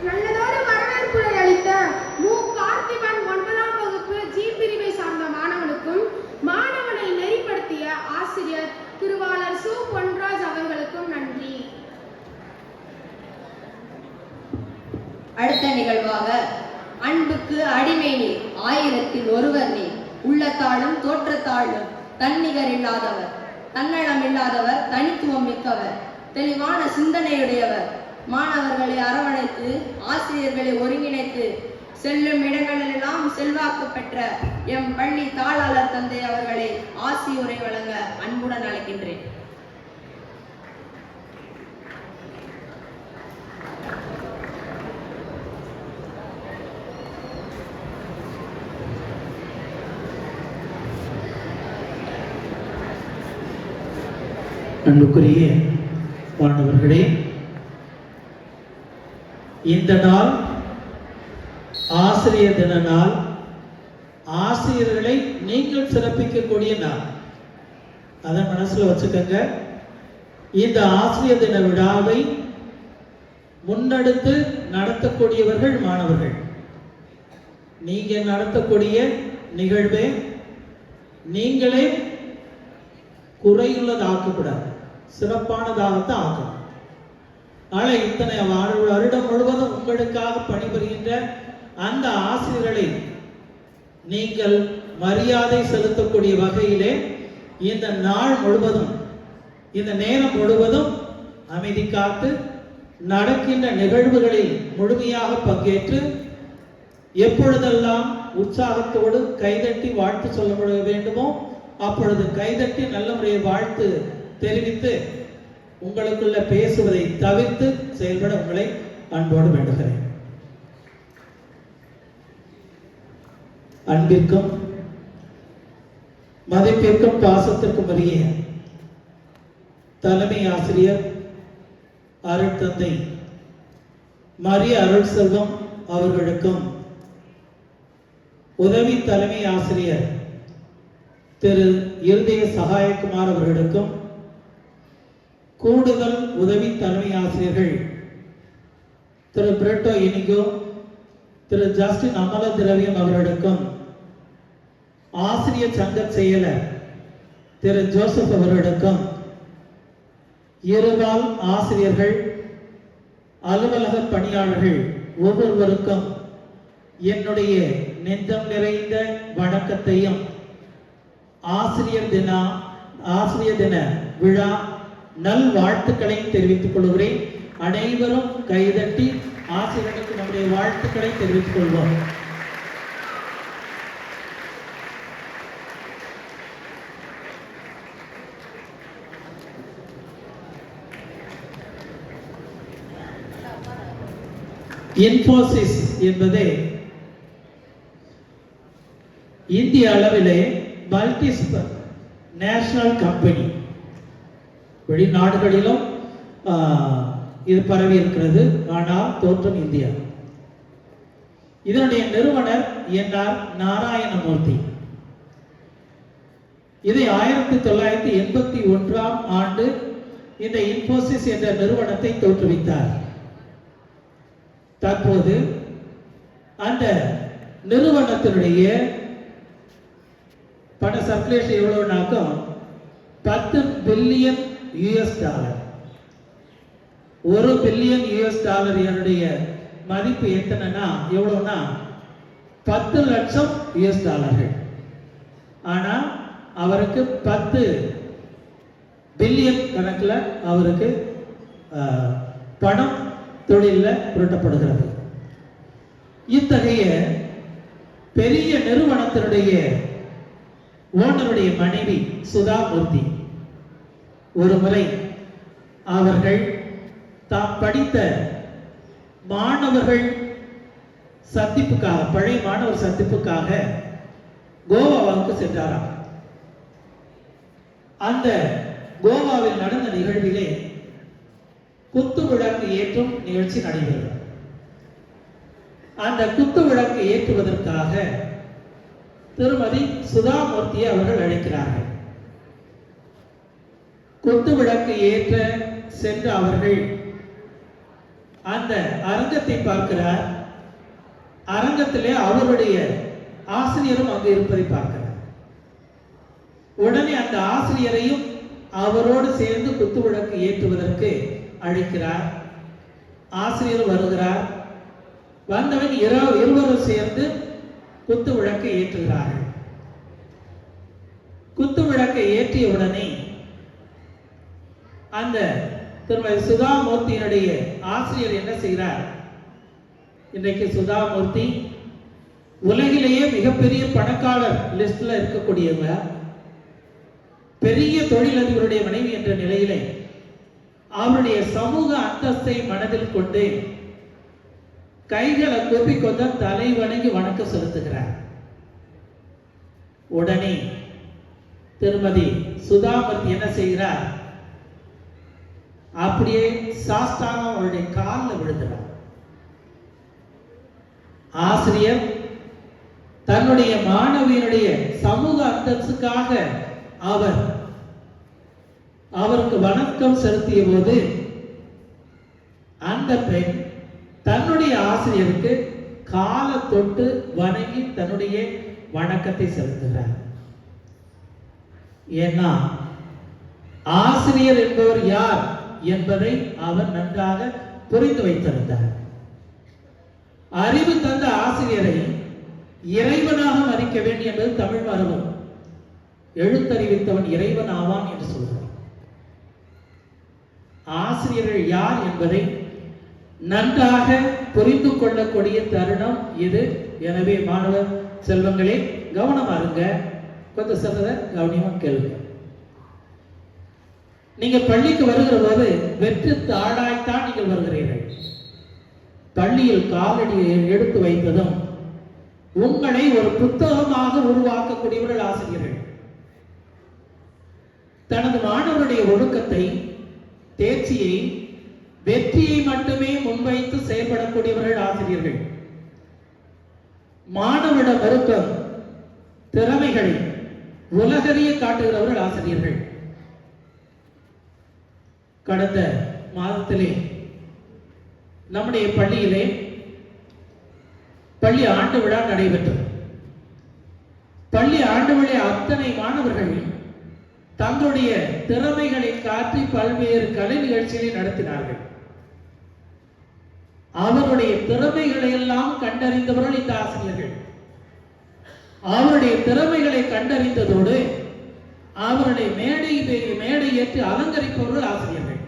நல்லதொரு வரவேற்புரை அளித்த மு. கார்த்திபன் 9ஆம் வகுப்பு ஜி பிரிவை சார்ந்த மாணவனுக்கும் மாணவனை நெறிப்படுத்திய ஆசிரியர் திருவாளர் சு. பொன்ராஜ் அவர்களுக்கும் நன்றி. அடுத்த நிகழ்வாக அன்புக்கு அடிமை நீ, ஆயிரத்தில் ஒருவர் நீ, உள்ளத்தாலும் தோற்றத்தாலும் தன்னிகர் இல்லாதவர், தன்னலம் இல்லாதவர், தனித்துவம் மிக்கவர், தெளிவான சிந்தனையுடையவர், மாணவர்களை அரவணைத்து ஆசிரியர்களை ஒருங்கிணைத்து செல்லும் இடங்களிலெல்லாம் செல்வாக்கு பெற்ற எம் பள்ளி தாளாளர் தந்தை அவர்களை ஆசியுரை வழங்க அன்புடன் அழைக்கின்றேன். அன்புக்குரிய மாணவர்களே, இந்த நாள் ஆசிரியர் தின நாள். ஆசிரியர்களை நீங்கள் சிறப்பிக்கக்கூடிய நாள். அதை மனசுல வச்சுக்கோங்க. இந்த ஆசிரியர் தின விழாவை முன்னெடுத்து நடத்தக்கூடியவர்கள் மாணவர்கள். நீங்க நடத்தக்கூடிய நிகழ்வை நீங்களே குறையுள்ளதாக்கக்கூடாது, சிறப்பானதாகத்தான் ஆக்கணும். ஆனால் இத்தனை வருடம் முழுவதும் உங்களுக்காக பணிபுரிகின்ற அந்த ஆசிரியர்களை நீங்கள் மரியாதை செலுத்தக்கூடிய வகையிலே இந்த நாள் முழுவதும், இந்த நேரம் முழுவதும் அமைதி காத்து நடக்கின்ற நிகழ்வுகளில் முழுமையாக பங்கேற்று எப்பொழுதெல்லாம் உற்சாகத்தோடு கைதட்டி வாழ்த்து சொல்ல வேண்டுமோ அப்பொழுது கைதட்டி நல்ல முறையில் வாழ்த்து தெரிவித்து உங்களுக்குள்ள பேசுவதை தவிர்த்து செயல்பட உங்களை அன்போடு வேண்டுகிறேன். அன்பிற்கும் மதிப்பிற்கும் பாசத்திற்கும் உரிய தலைமை ஆசிரியர் அருட்தந்தை மரிய அருள் செல்வம் அவர்களுக்கும், உதவி தலைமை ஆசிரியர் திரு இருதய சகாயகுமார் அவர்களுக்கும், கூடுதல் உதவி தலைமை ஆசிரியர்கள் திரு பிரெட்டோ இனிகோ, திரு ஜஸ்டின் அமல திரவியம் அவர்களுக்கும், ஆசிரியர் சங்க செயலர் திரு ஜோசப் அவர்களுக்கும், இருபால் ஆசிரியர்கள், அலுவலக பணியாளர்கள் ஒவ்வொருவருக்கும் என்னுடைய நெஞ்சம் நிறைந்த வணக்கத்தையும் ஆசிரியர் தின விழா நல் வாழ்த்துக்களை தெரிவித்துக் கொள்கிறேன். அனைவரும் கைதட்டி ஆசிரியர்களுக்கு நம்முடைய வாழ்த்துக்களை தெரிவித்துக் கொள்வோம். இன்ஃபோசிஸ் என்பது இந்திய அளவிலே மல்டி நேஷனல் கம்பெனி. வெளிநாடுகளிலும் இது பரவி இருக்கிறது, ஆனால் தோற்றம் இந்தியா. இதனுடைய நிறுவனர் என்ஆர் நாராயணமூர்த்தி. இதை 1981ஆம் ஆண்டு இந்த இன்ஃபோசிஸ் என்ற நிறுவனத்தை தோற்றுவித்தார். தற்போது அந்த நிறுவனத்தினுடைய பண சர்க்குலேஷன் எவ்வளவுனாக்கும் $10 பில்லியன். $1 பில்லியன் என்னுடைய மதிப்பு எத்தனைனா எவ்வளவுனா $10 லட்சம். ஆனா அவருக்கு 10 பில்லியன் கணக்கில் அவருக்கு பணம் தொழிலில் புரட்டப்படுகிறது. இத்தகைய பெரிய நிறுவனத்தினுடைய ஓனருடைய மனைவி சுதா மூர்த்தி ஒரு முறை அவர்கள் தாம் படித்த மாணவர்கள் சந்திப்புக்காக, பழைய மாணவர் சந்திப்புக்காக கோவாவுக்கு சென்றாராம். அந்த கோவாவில் நடந்த நிகழ்விலே குத்து விளக்கு ஏற்றும் நிகழ்ச்சி நடைபெறும். அந்த குத்து விளக்கு ஏற்றுவதற்காக திருமதி சுதாமூர்த்தியை அவர்கள் அழைக்கிறார்கள். குத்து விளக்கு ஏற்ற சென்ற அவர்கள் அந்த அரங்கத்தை பார்க்கிறார். அரங்கத்திலே அவருடைய ஆசிரியரும் அங்கு இருப்பதை பார்க்கிறார். உடனே அந்த ஆசிரியரையும் அவரோடு சேர்ந்து குத்துவிளக்கு ஏற்றுவதற்கு அழைக்கிறார். ஆசிரியர் வருகிறார். வந்தவன் இருவரும் சேர்ந்து குத்து விளக்கை ஏற்றுகிறார்கள். குத்து விளக்கை ஏற்றிய உடனே அந்த திருமதி சுதாமூர்த்தியினுடைய ஆசிரியர் என்ன செய்கிறார்? இன்றைக்கு சுதாமூர்த்தி உலகிலேயே மிகப்பெரிய பணக்காரர் லிஸ்ட்ல இருக்கக்கூடியவங்க, பெரிய தொழிலதிபருடைய மனைவி என்ற நிலையிலே அவருடைய சமூக அந்தஸ்தை மனதில் கொண்டு கைகளை கூப்பி கொஞ்சம் தலை வணங்கி வணக்கம் செலுத்துகிறார். உடனே திருமதி சுதாமூர்த்தி என்ன செய்கிறார்? அப்படியே சாஷ்டாங்க அவருடைய காலில் விழுகிறார். ஆசிரியர் தன்னுடைய மாணவியினுடைய சமூக அந்தஸ்துக்காக அவருக்கு வணக்கம் செலுத்திய போது அந்த பெண் தன்னுடைய ஆசிரியருக்கு காலை தொட்டு வணங்கி தன்னுடைய வணக்கத்தை செலுத்துகிறார். ஏன்னா ஆசிரியர் என்பவர் யார் என்பதை அவர் நன்றாக புரிந்து வைத்திருந்தார். அறிவு தந்த ஆசிரியரை இறைவனாக மதிக்க வேண்டும் என்பது தமிழ் மரபு. எழுத்தறிவித்தவன் இறைவன் ஆவான் என்று சொல்கிறார். ஆசிரியர்கள் யார் என்பதை நன்றாக புரிந்து கொள்ளக்கூடிய தருணம் இது. எனவே மாணவ செல்வங்களே கவனமா இருங்க. கொஞ்சம் சொல்றத கவனமா கேளுங்க. நீங்க பள்ளிக்கு வருகிற போது வெற்று தாழாய்த்தான் நீங்கள் வருகிறீர்கள். பள்ளியில் காலடியை எடுத்து வைத்ததும் உங்களை ஒரு புத்தகமாக உருவாக்கக்கூடியவர்கள் ஆசிரியர்கள். தனது மாணவருடைய ஒழுக்கத்தை, தேர்ச்சியை, வெற்றியை மட்டுமே முன்வைத்து செயல்படக்கூடியவர்கள் ஆசிரியர்கள். மாணவட ஒழுக்கம், திறமைகளை உலகறிய காட்டுகிறவர்கள் ஆசிரியர்கள். கடந்த மாதத்திலே நம்முடைய பள்ளியிலே பள்ளி ஆண்டு விழா நடைபெற்றது. பள்ளி ஆண்டு விழா அத்தனை மாணவர்கள் தங்களுடைய திறமைகளை காட்டி பல்வேறு கலை நிகழ்ச்சிகளை நடத்தினார்கள். அவருடைய திறமைகளை எல்லாம் கண்டறிந்தவர்கள் இந்த ஆசிரியர்கள். அவருடைய திறமைகளை கண்டறிந்ததோடு அவருடைய மேடை ஏற்றி அலங்கரிப்பவர்கள் ஆசிரியர்கள்.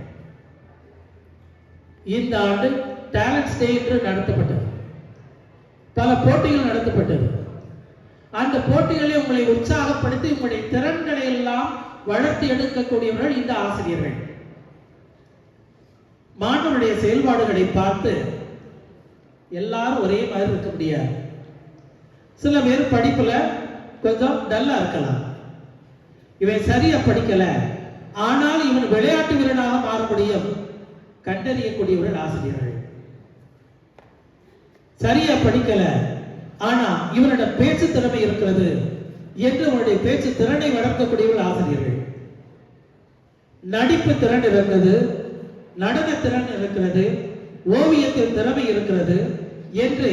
இந்த ஆண்டு டேலண்ட்ஸ் டே என்று நடத்தப்பட்டது. பல போட்டிகள் நடத்தப்பட்டது. அந்த போட்டிகளை உங்களை உற்சாகப்படுத்தி உங்களுடைய திறன்களை எல்லாம் வளர்த்து எடுக்கக்கூடியவர்கள் இந்த ஆசிரியர்கள். மாணவனுடைய செயல்பாடுகளை பார்த்து எல்லாரும் ஒரே மாதிரி இருக்க முடியாது. சில பேர் படிப்புல கொஞ்சம் டல்லா இருக்கலாம். இவன் சரியா படிக்கல, ஆனால் இவன் விளையாட்டு வீரனாக மாற முடியும். கண்டறியக்கூடியவர்கள் ஆசிரியர்கள். சரியா படிக்கல, ஆனா இவனோட பேச்சு திறமை இருக்கிறது என்று அவனுடைய பேச்சு திறனை வளர்க்கக்கூடியவர்கள் ஆசிரியர்கள். நடிப்பு திறன் இருக்கிறது, நடன திறன் இருக்கிறது, ஓவியத்தில் திறமை இருக்கிறது என்று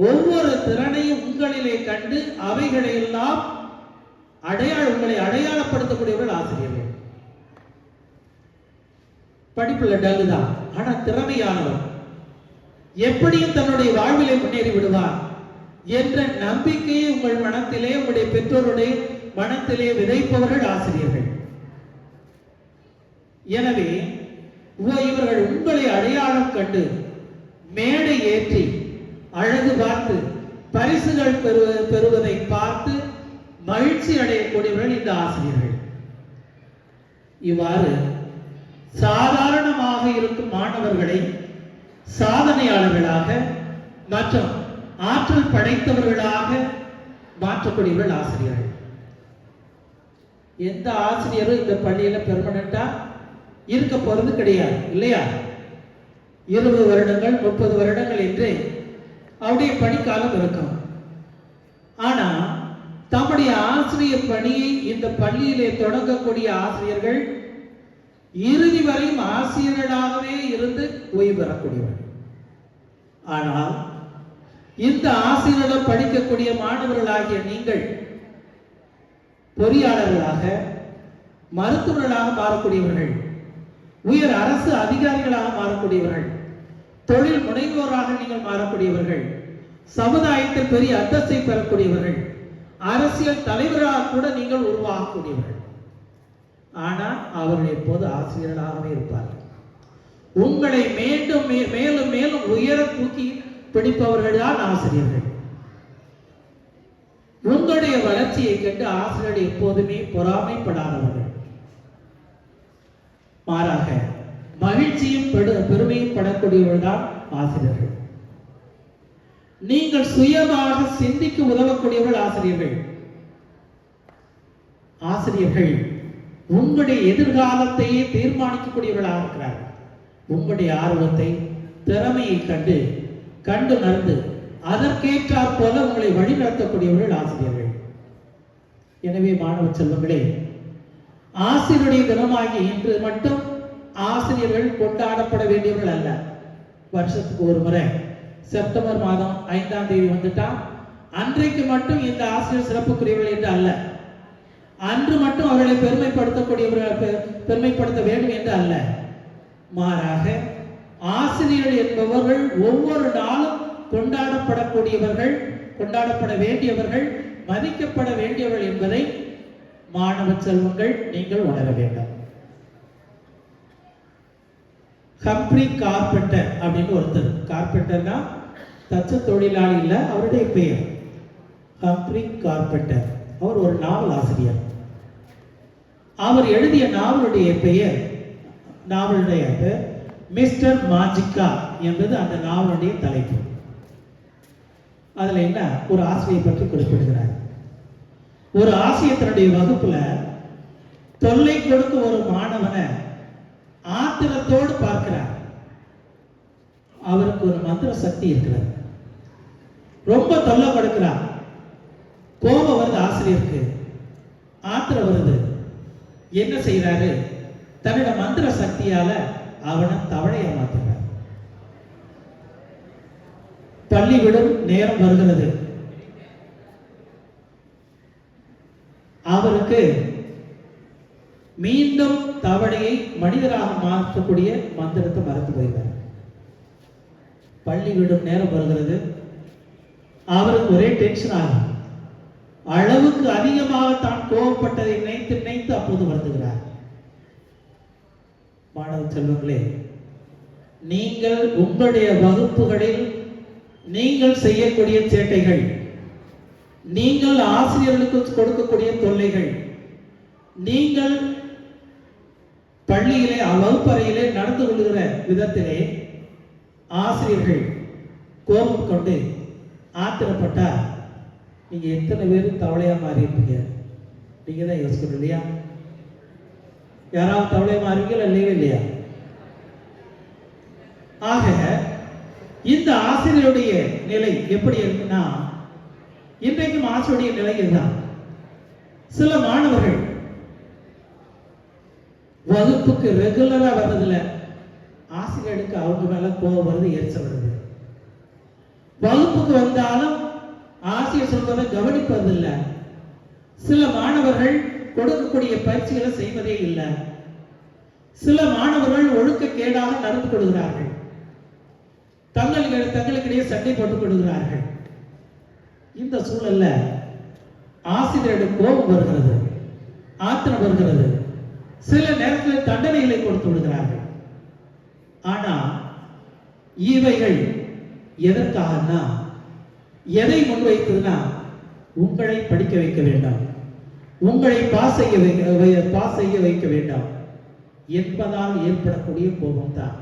ஒவ்வொரு திறனையும் உங்களிலே கண்டு அவைகளை எல்லாம் உங்களை அடையாளப்படுத்தக்கூடியவர்கள் ஆசிரியர்கள். படிப்புல டல்லு தான், ஆனா திறமையானவர், எப்படியும் தன்னுடைய வாழ்விலே முன்னேறி விடுவார் என்ற நம்பிக்கையை உங்கள் மனத்திலே, உங்களுடைய பெற்றோருடைய மனத்திலே விதைப்பவர்கள் ஆசிரியர்கள். எனவே இவர்கள் உங்களை அடையாளம் கண்டு மேடை ஏற்றி அழகு பார்த்து பரிசுகள் பெறுவதை பார்த்து மகிழ்ச்சி அடையக்கூடியவர்கள் இந்த ஆசிரியர்கள். இவ்வாறு சாதாரணமாக இருக்கும் மாணவர்களை சாதனையாளர்களாக மற்றும் ஆற்றல் படைத்தவர்களாக மாற்றக்கூடியவர்கள் ஆசிரியர்கள். எந்த ஆசிரியரும் இந்த பள்ளியில பெர்மனண்டா இருக்க போறது கிடையாது, இல்லையா? 20 வருடங்கள் 30 வருடங்கள் என்று அவருடைய பணிக்காலம் இருக்கும். ஆனா தம்முடைய ஆசிரியர் பணியை இந்த பள்ளியிலே தொடங்கக்கூடிய ஆசிரியர்கள் இறுதி வரையும் ஆசிரியர்களாகவே இருந்து ஓய்வு பெறக்கூடியவர்கள். ஆனால் இந்த ஆசிரியரிடம் படிக்கக்கூடிய மாணவர்களாகிய நீங்கள் பொறியாளர்களாக, மருத்துவர்களாக மாறக்கூடியவர்கள், உயர் அரசு அதிகாரிகளாக மாறக்கூடியவர்கள், தொழில் முனைவோராக நீங்கள் மாறக்கூடியவர்கள், சமுதாயத்தில் பெரிய அந்தஸ்தை பெறக்கூடியவர்கள், அரசியல் தலைவராக கூட நீங்கள் உருவாகக்கூடியவர்கள். ஆனால் அவர்கள் எப்போது ஆசிரியர்களாகவே இருப்பார்கள். உங்களை மேலும் மேலும் உயர தூக்கி பிடிப்பவர்கள் தான் ஆசிரியர்கள். உங்களுடைய வளர்ச்சியை கண்டு ஆசிரியர்கள் எப்போதுமே பொறாமைப்படாதவர்கள், மாறாக மகிழ்ச்சியும் பெருமையும் படக்கூடியவர்கள் தான் ஆசிரியர்கள். நீங்கள் சுயமாக சிந்திக்க உதவக்கூடியவர்கள் ஆசிரியர்கள். ஆசிரியர்கள் உங்களுடைய எதிர்காலத்தையே தீர்மானிக்கக்கூடியவர்களாக இருக்கிறார்கள். உங்களுடைய ஆர்வத்தை, திறமையை கண்டு நடந்து அதற்கேற்றாற் போல உங்களை வழிநடத்தக்கூடியவர்கள் ஆசிரியர்கள். எனவே மாணவ செல்வங்களே, ஆசிரியருடைய தினமாகிய இன்று மட்டும் ஆசிரியர்கள் கொண்டாடப்பட வேண்டியவர்கள் அல்ல. வருஷத்துக்கு ஒரு முறை செப்டம்பர் மாதம் 5ஆம் தேதி வந்துட்டா அன்றைக்கு மட்டும் இந்த ஆசிரியர் சிறப்புக்குரியவர்கள் என்று அல்ல, அன்று மட்டும் அவர்களை பெருமைப்படுத்த வேண்டும் என்று அல்ல. மாறாக ஆசிரியர்கள் என்பவர்கள் ஒவ்வொரு நாளும் கொண்டாடப்பட வேண்டியவர்கள், மதிக்கப்பட வேண்டியவர்கள் என்பதை மாணவ செல்வங்கள் நீங்கள் உணர வேண்டும். ஹம்ப்ரி கார்பெண்டர் அப்படின்னு ஒருத்தர், கார்பெண்டர்னா தச்சு தொழிலாளி இல்ல, அவருடைய பெயர் ஹம்ப்ரி கார்பெண்டர். அவர் ஒரு நாவல் ஆசிரியர். அவர் எழுதிய நாவலுடைய பெயர் மிஸ்டர் மாஜிக்கா என்பது அந்த நாவலுடைய தலைப்பு. அதுல என்ன ஒரு ஆசிரியை பற்றி குறிப்பிடுகிறார். ஒரு ஆசிரியர் தன்னுடைய வகுப்புல தொல்லை கொடுக்க ஒரு மாணவனை ஆத்திரத்தோடு பார்க்கிறார். அவருக்கு ஒரு மந்திர சக்தி இருக்கிறது. ரொம்ப தொல்லை கொடுக்கிறார். கோபம் வருது ஆசிரியருக்கு, ஆத்திரம் வருது. என்ன செய்யறாரு? தன்னோட மந்திர சக்தியால அவனை தவளைய மாத்துறார். பள்ளிவிடும் நேரம் வருகிறது. அவருக்கு மீண்டும் தவளையை மனிதராக மாற்றக்கூடிய மந்திரத்தை மறந்து போயிறார். பள்ளி விடும் நேரம் வருகிறது. அவருக்கு ஒரே டென்ஷன் ஆகும். அளவுக்கு அதிகமாக தான் கோபப்பட்டதை நினைத்து அப்போது வருந்துகிறார். மாணவ செல்வங்களே, நீங்கள் உங்களுடைய வகுப்புகளில் நீங்கள் செய்யக்கூடிய சேட்டைகள், நீங்கள் ஆசிரியர்களுக்கு கொடுக்கக்கூடிய தொல்லைகள், நீங்கள் பள்ளியிலே வகுப்பறையிலே நடந்து கொள்கிற விதத்திலே ஆசிரியர்கள் கோபம் கொண்டு ஆத்திரப்பட்டா நீங்க எத்தனை பேரும் தவளையா மாறி இருப்பீங்க? நீங்க தான் யோசிக்கணும் இல்லையா? யாராவது தவளையா மாறுவீங்களா? இல்லையா? ஆக இந்த ஆசிரியருடைய நிலை எப்படி இருக்குன்னா, இன்றைக்கும் ஆசிரியருடைய நிலை இதுதான். சில மாணவர்கள் வகுப்புக்கு ரெகுலரா வர்றதுல ஆசிரியருக்கு அவங்க மேல கோபம் வருது, எரிச்சல் வருது. வகுப்புக்கு வந்தாலும் ஆசிரியர் சொல்வதை கவனிப்பதில்லை. சில மாணவர்கள் கொடுக்கக்கூடிய பயிற்சிகளை செய்வதே இல்லை. சில மாணவர்கள் ஒழுக்கக்கேடாக நடந்து கொள்கிறார்கள். தங்களுக்கிடையே சண்டை போட்டுக் கொள்கிறார்கள். இந்த சூழல்ல ஆசிரியருக்கு கோபம் வருகிறது, ஆத்திரம் வருகிறது. சில நேரத்தில் தண்டனைகளை கொடுத்து விடுகிறார்கள். ஆனா இவைகள் எதற்காகனா, எதை முன்வைத்ததுன்னா, உங்களை படிக்க வைக்க வேண்டாம், உங்களை பாஸ் செய்ய வைக்க வேண்டாம் என்பதால் ஏற்படக்கூடிய கோபம் தான்.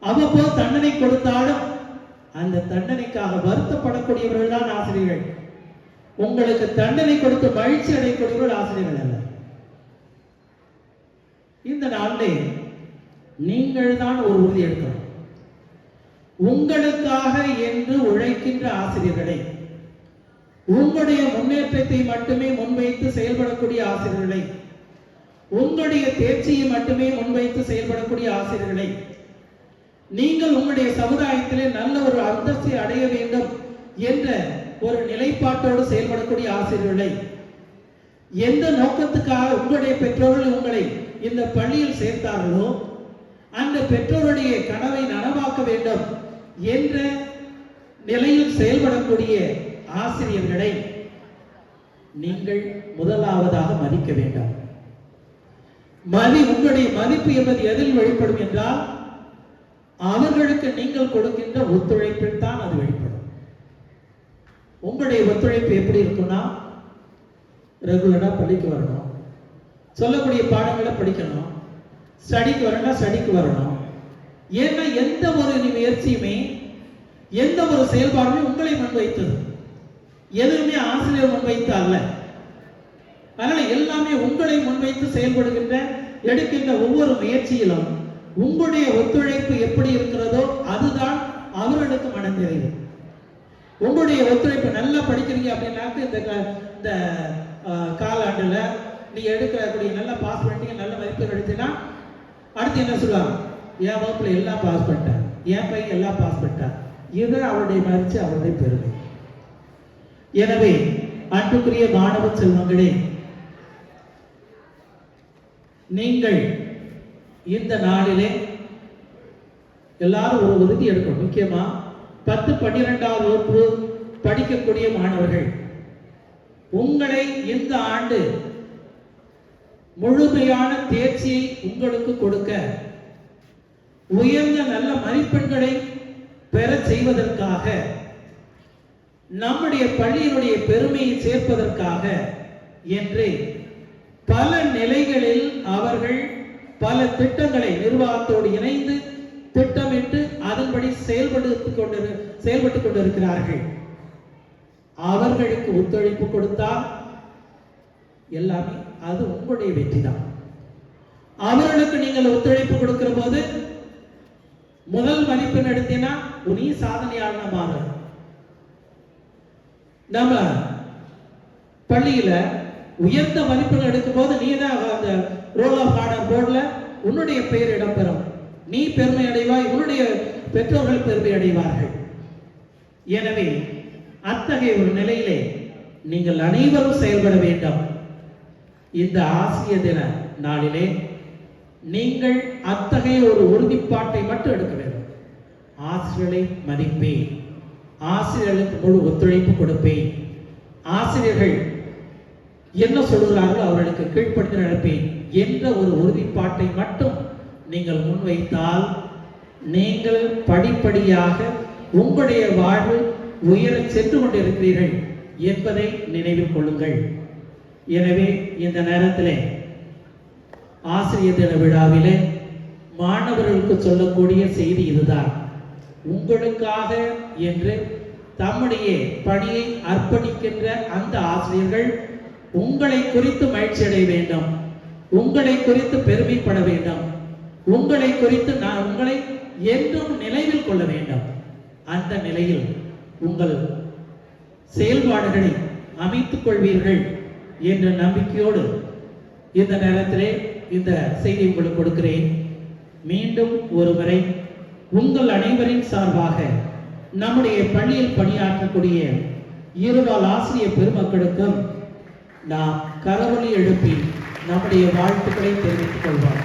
அவ்வப்போது தண்டனை கொடுத்தாலும் அந்த தண்டனைக்காக வருத்தப்படக்கூடியவர்கள் தான் ஆசிரியர்கள். உங்களுக்கு தண்டனை கொடுத்து மகிழ்ச்சி அடையக்கூடியவர்கள் ஆசிரியர்கள் அல்ல. இந்த நாளிலே நீங்கள் தான் ஒரு உறுதி எடுக்கணும். உங்களுக்காக என்று உழைக்கின்ற ஆசிரியர்களை, உங்களுடைய முன்னேற்றத்தை மட்டுமே முன்வைத்து செயல்படக்கூடிய ஆசிரியர்களை, உங்களுடைய தேர்ச்சியை மட்டுமே முன்வைத்து செயல்படக்கூடிய ஆசிரியர்களை நீங்கள் உங்களுடைய சமுதாயத்திலே நல்ல ஒரு அந்தஸ்தை அடைய வேண்டும் என்ற ஒரு நிலைப்பாட்டோடு செயல்படக்கூடிய ஆசிரியர்களை, எந்த நோக்கத்துக்காக உங்களுடைய பெற்றோர்கள் உங்களை இந்த பள்ளியில் சேர்த்தார்களோ அந்த பெற்றோருடைய கனவை நனவாக்க வேண்டும் என்ற நிலையில் செயல்படக்கூடிய ஆசிரியர்களை நீங்கள் முதலாவதாக மதிக்க வேண்டும். உங்களுடைய மதிப்பு என்பது எதில் வெளிப்படும் என்றால், அவர்களுக்கு நீங்கள் கொடுக்கின்ற ஒத்துழைப்பில் தான் அது வெளிப்படும். உங்களுடைய ஒத்துழைப்பு எப்படி இருக்குன்னா, ரெகுலரா பள்ளிக்கு வரணும், சொல்லக்கூடிய பாடங்களை படிக்கணும், ஸ்டடிக்கு வரணும்னா ஸ்டடிக்கு வரணும். ஏன்னா எந்த ஒரு முயற்சியுமே, எந்த ஒரு செயல்பாடுமே உங்களை முன்வைத்தது, எதுவுமே ஆசிரியர் முன்வைத்து அல்ல. அதனால எல்லாமே உங்களை முன்வைத்து செயல்படுகின்ற எடுக்கின்ற ஒவ்வொரு முயற்சியிலும் உங்களுடைய ஒத்துழைப்பு எப்படி இருக்கிறதோ அதுதான் அவர்களுக்கு மனநிறைவு. உங்களுடைய ஒத்துழைப்பு நல்லா படிக்கிறீங்க அப்படின்னாக்க இந்த காலாண்டுல நீங்க எடுக்கக்கூடிய நல்லா பாஸ் பண்ணிட்டீங்க, நல்ல மதிப்பெண் எடுத்தீங்கன்னா அடுத்து என்ன சொல்லுவாங்க, என் வகுப்புல எல்லாம் பாஸ் பண்ணிட்டேன், என் பையன் எல்லாம் பாஸ் பண்ணிட்டான். இது அவருடைய மகிழ்ச்சி, அவருடைய பெருமை. எனவே அன்புக்குரிய மாணவ செல்வங்களே, நீங்கள் இந்த நாளிலே எல்லாரும் ஒரு உறுதி எடுக்கணும். முக்கியமா 10, 12வது வகுப்பு படிக்கக்கூடிய மாணவர்கள், உங்களை இந்த ஆண்டு முழுமையான தேர்ச்சியை உங்களுக்கு கொடுக்க, உயர்ந்த நல்ல மதிப்பெண்களை பெற செய்வதற்காக, நம்முடைய பள்ளியினுடைய பெருமையை சேர்ப்பதற்காக என்று பல நிலைகளில் அவர்கள் பல திட்டங்களை நிர்வாகத்தோடு இணைந்து திட்டமிட்டு அதன்படி செயல்பட்டு கொண்டிருக்கிறார்கள். அவர்களுக்கு ஒத்துழைப்பு கொடுத்தால் எல்லாமே அது உங்களுடைய வெற்றி தான். அவர்களுக்கு நீங்கள் ஒத்துழைப்பு கொடுக்கிற போது முதல் மதிப்பெண் எடுத்தீங்கன்னா நீ சாதனையாளனா மாற. நம்ம பள்ளியில உயர்ந்த மதிப்பெண் எடுக்கும் போது நீ தான் அந்த ரோல் ஆஃப் ஆர்டர் போர்டுல உன்னுடைய பெயர் இடம்பெறும், நீ பெருமை அடைவாய், உன்னுடைய பெற்றோர்கள் பெருமை அடைவார்கள். எனவே அத்தகைய ஒரு நிலையிலே நீங்கள் அனைவரும் செயல்பட வேண்டும். இந்த ஆசிரியர் தின நாளிலே நீங்கள் அத்தகைய ஒரு உறுதிப்பாட்டை மட்டும் எடுக்க வேண்டும். ஆசிரியர்களை மதிப்பேன், ஆசிரியர்களுக்கு முழு ஒத்துழைப்பு கொடுப்பேன், ஆசிரியர்கள் என்ன சொல்கிறார்களோ அவர்களுக்கு கீழ்ப்படுத்தி நடப்பேன் என்ற ஒரு உறுதிப்பாட்டை மட்டும் நீங்கள் முன்வைத்தால் நீங்கள் படிப்படியாக உங்களுடைய வாழ்வு உயர சென்று கொண்டிருக்கிறீர்கள் என்பதை நினைவில் கொள்ளுங்கள். எனவே இந்த நேரத்திலே ஆசிரியர் தின விழாவிலே மாணவர்களுக்கு சொல்லக்கூடிய செய்தி இதுதான். உங்களுக்காக என்று தம்முடைய பணியை அர்ப்பணிக்கின்ற அந்த ஆசிரியர்கள் உங்களை குறித்து மகிழ்ச்சி அடைய வேண்டும், உங்களை குறித்து பெருமைப்பட வேண்டும், உங்களை குறித்து உங்களை என்றும் நினைவில் கொள்ள வேண்டும். அந்த நிலையில் உங்கள் செயல்பாடுகளை அமைத்துக் கொள்வீர்கள் என்ற நம்பிக்கையோடு இந்த நேரத்திலே இந்த செய்தி உங்களுக்கு கொடுக்கிறேன். மீண்டும் ஒருமுறை உங்கள் அனைவரின் சார்பாக நம்முடைய பள்ளியில் பணியாற்றக்கூடிய இருபால் ஆசிரியர் பெருமக்களுக்கும் நாம் கரவொலி எழுப்பி நம்முடைய வாழ்த்துக்களை தெரிவித்துக் கொள்வோம்.